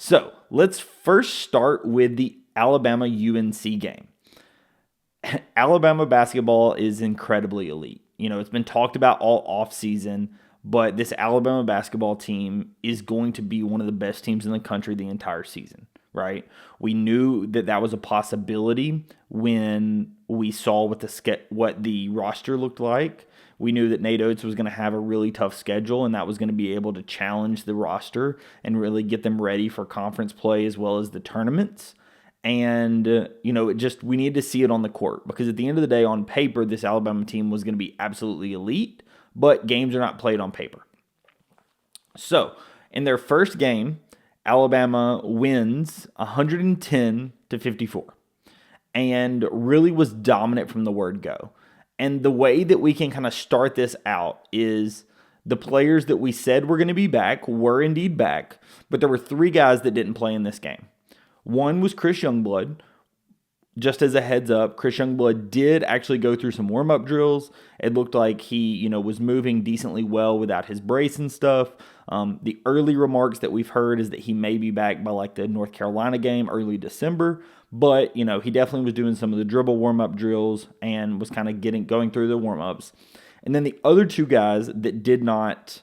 So let's first start with the Alabama UNC game. Alabama basketball is incredibly elite. It's been talked about all offseason, but this Alabama basketball team is going to be one of the best teams in the country the entire season, right? We knew that was a possibility when we saw what the roster looked like. We knew that Nate Oates was going to have a really tough schedule, and that was going to be able to challenge the roster and really get them ready for conference play as well as the tournaments. And, we needed to see it on the court because at the end of the day, on paper, this Alabama team was going to be absolutely elite, but games are not played on paper. So, in their first game, Alabama wins 110-54 and really was dominant from the word go. And the way that we can kind of start this out is the players that we said were going to be back were indeed back, but there were 3 guys that didn't play in this game. One was Chris Youngblood. Just as a heads up, Chris Youngblood did actually go through some warm-up drills. It looked like he, was moving decently well without his brace and stuff. The early remarks that we've heard is that he may be back by like the North Carolina game, early December. But, he definitely was doing some of the dribble warm-up drills and was kind of going through the warm-ups. And then the other 2 guys that did not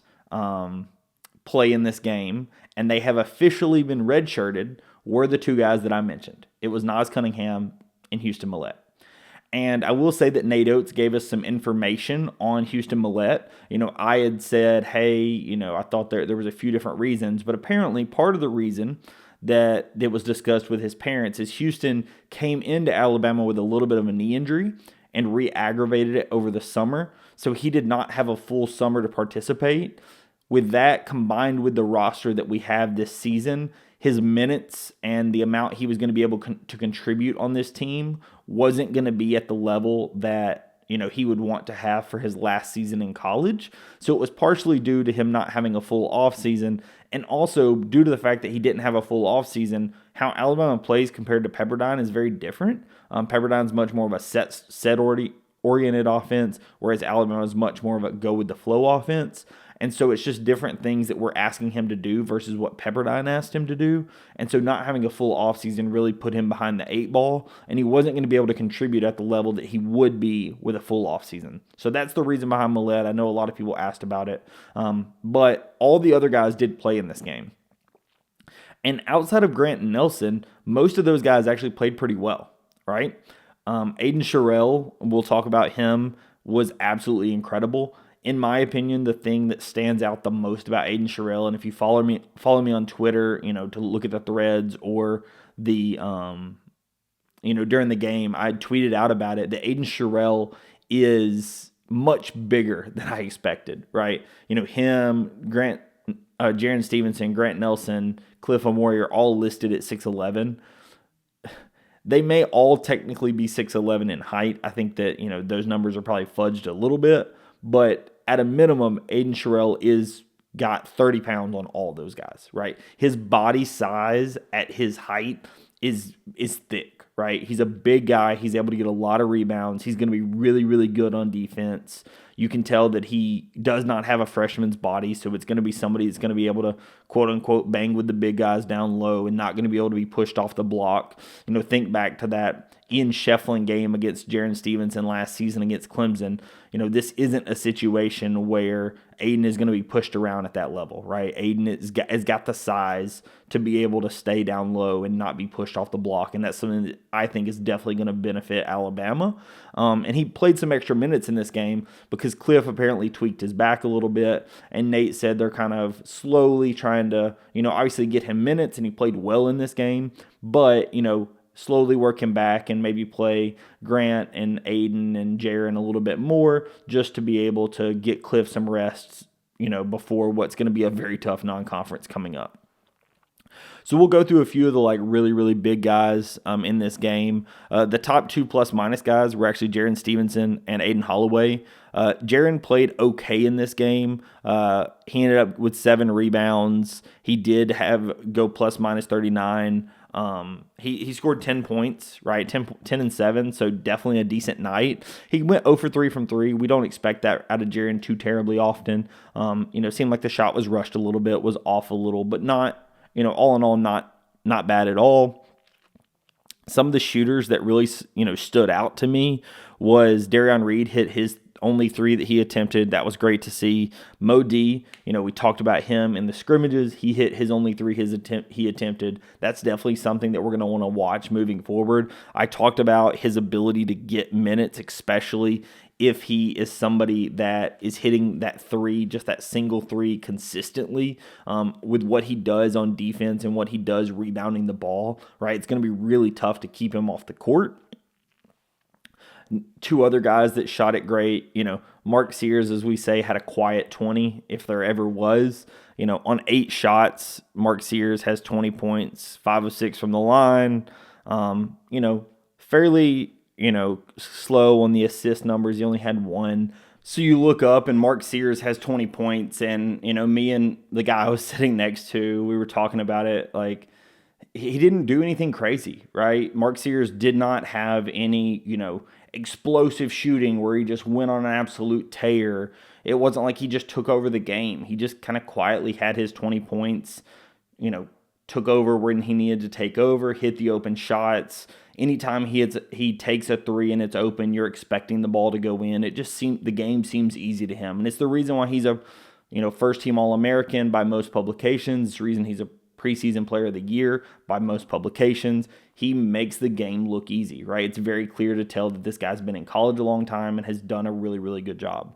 play in this game, and they have officially been redshirted, were the 2 guys that I mentioned. It was Nas Cunningham and Houston Millett. And I will say that Nate Oates gave us some information on Houston Millett. I had said, hey, I thought there was a few different reasons, but apparently part of the reason that was discussed with his parents is Houston came into Alabama with a little bit of a knee injury and re-aggravated it over the summer. So he did not have a full summer to participate. With that, combined with the roster that we have this season, his minutes and the amount he was going to be able to contribute on this team wasn't going to be at the level that he would want to have for his last season in college. So it was partially due to him not having a full offseason, and also due to the fact that he didn't have a full offseason. How Alabama plays compared to Pepperdine is very different. Pepperdine's much more of a set-oriented offense, whereas Alabama is much more of a go-with-the-flow offense. And so it's just different things that we're asking him to do versus what Pepperdine asked him to do. And so not having a full offseason really put him behind the 8 ball, and he wasn't going to be able to contribute at the level that he would be with a full offseason. So that's the reason behind Millett. I know a lot of people asked about it. But all the other guys did play in this game. And outside of Grant and Nelson, most of those guys actually played pretty well, right? Aiden Sherrill, we'll talk about him, was absolutely incredible. In my opinion, the thing that stands out the most about Aiden Sherrill, and if you follow me on Twitter, to look at the threads or the, during the game, I tweeted out about it, that Aiden Sherrill is much bigger than I expected, right? Him, Grant, Jaron Stevenson, Grant Nelson, Cliff O'Moore are all listed at 6'11". They may all technically be 6'11" in height. I think that, those numbers are probably fudged a little bit. But at a minimum, Aiden Sherrill got 30 pounds on all those guys, right? His body size at his height is thick, right? He's a big guy. He's able to get a lot of rebounds. He's going to be really, really good on defense. You can tell that he does not have a freshman's body, so it's going to be somebody that's going to be able to, quote-unquote, bang with the big guys down low and not going to be able to be pushed off the block. Think back to that Ian Shefflin game against Jaron Stevenson last season against Clemson. This isn't a situation where Aiden is going to be pushed around at that level, right? Aiden has got the size to be able to stay down low and not be pushed off the block, and that's something that I think is definitely going to benefit Alabama. And he played some extra minutes in this game because Cliff apparently tweaked his back a little bit, and Nate said they're kind of slowly trying to, obviously get him minutes, and he played well in this game, but, slowly work him back and maybe play Grant and Aiden and Jaron a little bit more just to be able to get Cliff some rests, before what's going to be a very tough non-conference coming up. So we'll go through a few of the really, really big guys in this game. The top 2 plus-minus guys were actually Jaron Stevenson and Aiden Holloway. Jaron played okay in this game. He ended up with 7 rebounds. He did go plus-minus 39. He scored 10 points, right? 10 and 7, so definitely a decent night. He went 0 for 3 from 3. We don't expect that out of Jaron too terribly often. Seemed like the shot was rushed a little bit, was off a little, but not all in all, not bad at all. Some of the shooters that really, stood out to me was Darion Reed hit his only three that he attempted. That was great to see. Mo D, we talked about him in the scrimmages. He hit his only three he attempted. That's definitely something that we're going to want to watch moving forward. I talked about his ability to get minutes, especially if he is somebody that is hitting that three, just that single three consistently, with what he does on defense and what he does rebounding the ball, right? It's going to be really tough to keep him off the court. Two other guys that shot it great, Mark Sears, as we say, had a quiet 20 if there ever was. On 8 shots, Mark Sears has 20 points, 5 of 6 from the line. Fairly, slow on the assist numbers. He only had 1. So you look up and Mark Sears has 20 points, and, me and the guy I was sitting next to, we were talking about it, like, he didn't do anything crazy, right? Mark Sears did not have any, explosive shooting where he just went on an absolute tear. It wasn't like he just took over the game. He just kind of quietly had his 20 points, took over when he needed to take over, hit the open shots. Anytime he takes a three and it's open, you're expecting the ball to go in. It just the game seems easy to him. And it's the reason why he's a, first team All-American by most publications. It's the reason he's a preseason player of the year by most publications. He makes the game look easy, right? It's very clear to tell that this guy's been in college a long time and has done a really, really good job.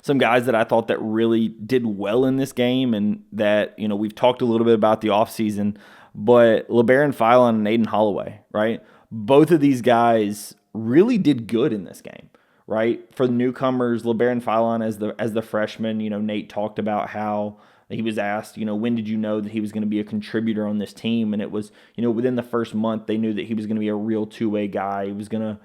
Some guys that I thought that really did well in this game, and that, we've talked a little bit about the offseason, but LeBaron Philon and Aden Holloway, right? Both of these guys really did good in this game, right? For the newcomers, LeBaron Philon as the freshman, Nate talked about how he was asked, when did you know that he was going to be a contributor on this team? And it was, within the first month, they knew that he was going to be a real two-way guy. He was going to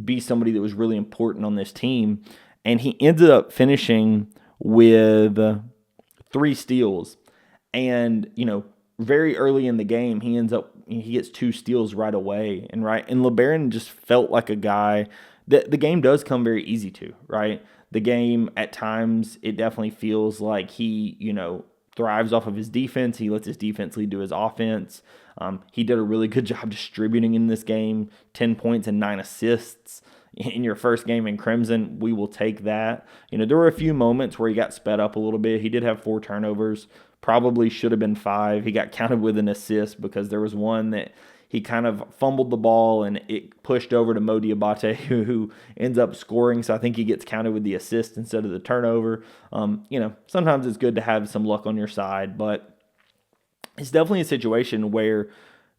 be somebody that was really important on this team. And he ended up finishing with 3 steals. And, very early in the game, he gets 2 steals right away. And LeBaron just felt like a guy that the game does come very easy to, right? The game, at times, it definitely feels like he, thrives off of his defense. He lets his defense lead to his offense. He did a really good job distributing in this game, 10 points and 9 assists. In your first game in Crimson, we will take that. There were a few moments where he got sped up a little bit. He did have 4 turnovers. Probably should have been 5. He got counted with an assist because there was one that he kind of fumbled the ball and it pushed over to Mo Diabate, who ends up scoring. So I think he gets counted with the assist instead of the turnover. Sometimes it's good to have some luck on your side, but it's definitely a situation where,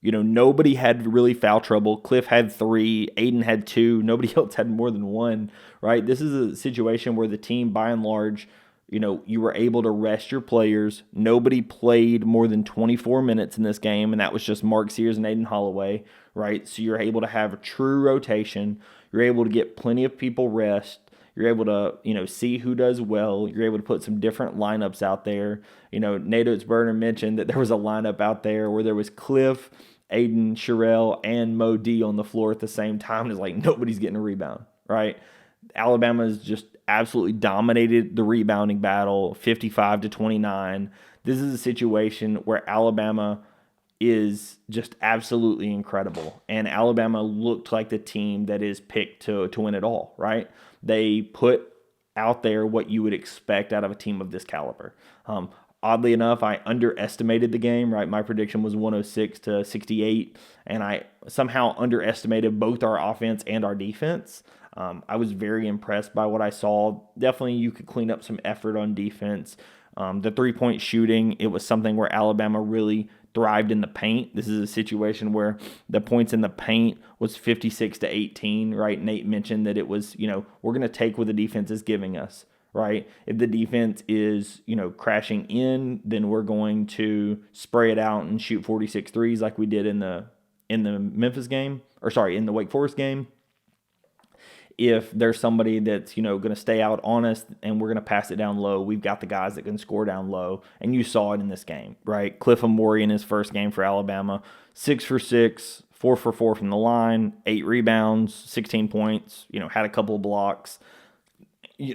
nobody had really foul trouble. Cliff had 3, Aden had 2, nobody else had more than 1, right? This is a situation where the team, by and large, you were able to rest your players. Nobody played more than 24 minutes in this game, and that was just Mark Sears and Aden Holloway, right? So you're able to have a true rotation. You're able to get plenty of people rest. You're able to, see who does well. You're able to put some different lineups out there. Nate Oates-Burner mentioned that there was a lineup out there where there was Cliff, Aden, Sherelle, and Mo D on the floor at the same time. It's like nobody's getting a rebound, right? Alabama's just absolutely dominated the rebounding battle, 55-29. This is a situation where Alabama is just absolutely incredible. And Alabama looked like the team that is picked to win it all, right? They put out there what you would expect out of a team of this caliber. Oddly enough, I underestimated the game, right? My prediction was 106-68, and I somehow underestimated both our offense and our defense. I was very impressed by what I saw. Definitely you could clean up some effort on defense. The three-point shooting, it was something where Alabama really thrived in the paint. This is a situation where the points in the paint was 56-18, right? Nate mentioned that it was, we're going to take what the defense is giving us, right? If the defense is, crashing in, then we're going to spray it out and shoot 46 threes like we did in the Memphis game, in the Wake Forest game. If there's somebody that's, going to stay out on us and we're going to pass it down low, we've got the guys that can score down low. And you saw it in this game, right? Cliff Amori in his first game for Alabama, 6 for 6, 4 for 4 from the line, 8 rebounds, 16 points, had a couple of blocks.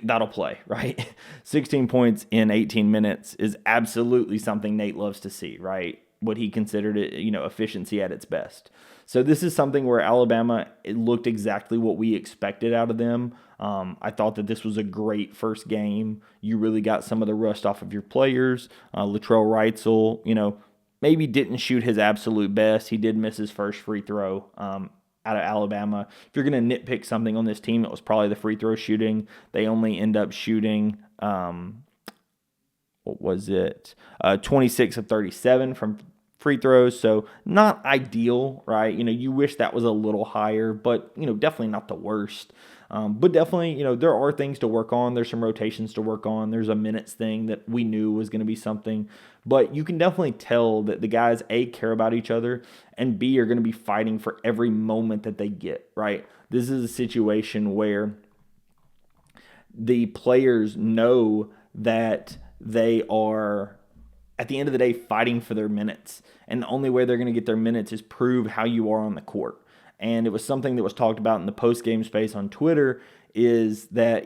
that'll play, right? 16 points in 18 minutes is absolutely something Nate loves to see, right? What he considered it, efficiency at its best. So this is something where Alabama, it looked exactly what we expected out of them. I thought that this was a great first game. You really got some of the rust off of your players. Latrell Wrightsell, maybe didn't shoot his absolute best. He did miss his first free throw out of Alabama. If you're going to nitpick something on this team, it was probably the free throw shooting. They only end up shooting, 26 of 37 from free throws, so not ideal, right? You wish that was a little higher, but, definitely not the worst. But definitely, there are things to work on. There's some rotations to work on. There's a minutes thing that we knew was going to be something. But you can definitely tell that the guys, A, care about each other, and B, are going to be fighting for every moment that they get, right? This is a situation where the players know that they are, at the end of the day, fighting for their minutes. And the only way they're going to get their minutes is prove how you are on the court. And it was something that was talked about in the post-game space on Twitter, is that,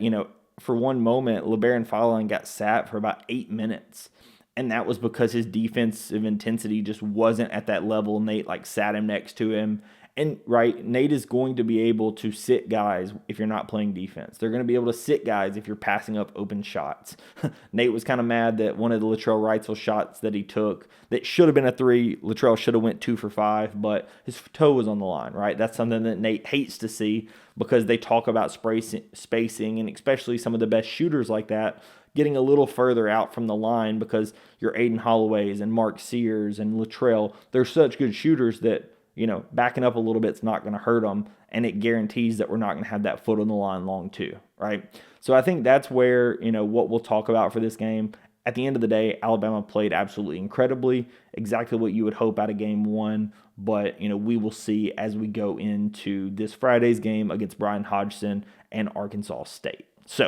for one moment, LeBaron Fallon got sat for about 8 minutes. And that was because his defensive intensity just wasn't at that level. Nate sat him next to him. And right, Nate is going to be able to sit guys if you're not playing defense. They're going to be able to sit guys if you're passing up open shots. Nate was kind of mad that one of the Latrell Wrightsell shots that he took that should have been a 3, Latrell should have went 2 for 5, but his toe was on the line, right? That's something that Nate hates to see, because they talk about spacing, and especially some of the best shooters like that getting a little further out from the line, because your Aiden Holloways and Mark Sears and Latrell, they're such good shooters that, backing up a little bit is not going to hurt them, and it guarantees that we're not going to have that foot on the line long too, right? So I think that's where, what we'll talk about for this game. At the end of the day, Alabama played absolutely incredibly, exactly what you would hope out of game one, but, we will see as we go into this Friday's game against Brian Hodgson and Arkansas State.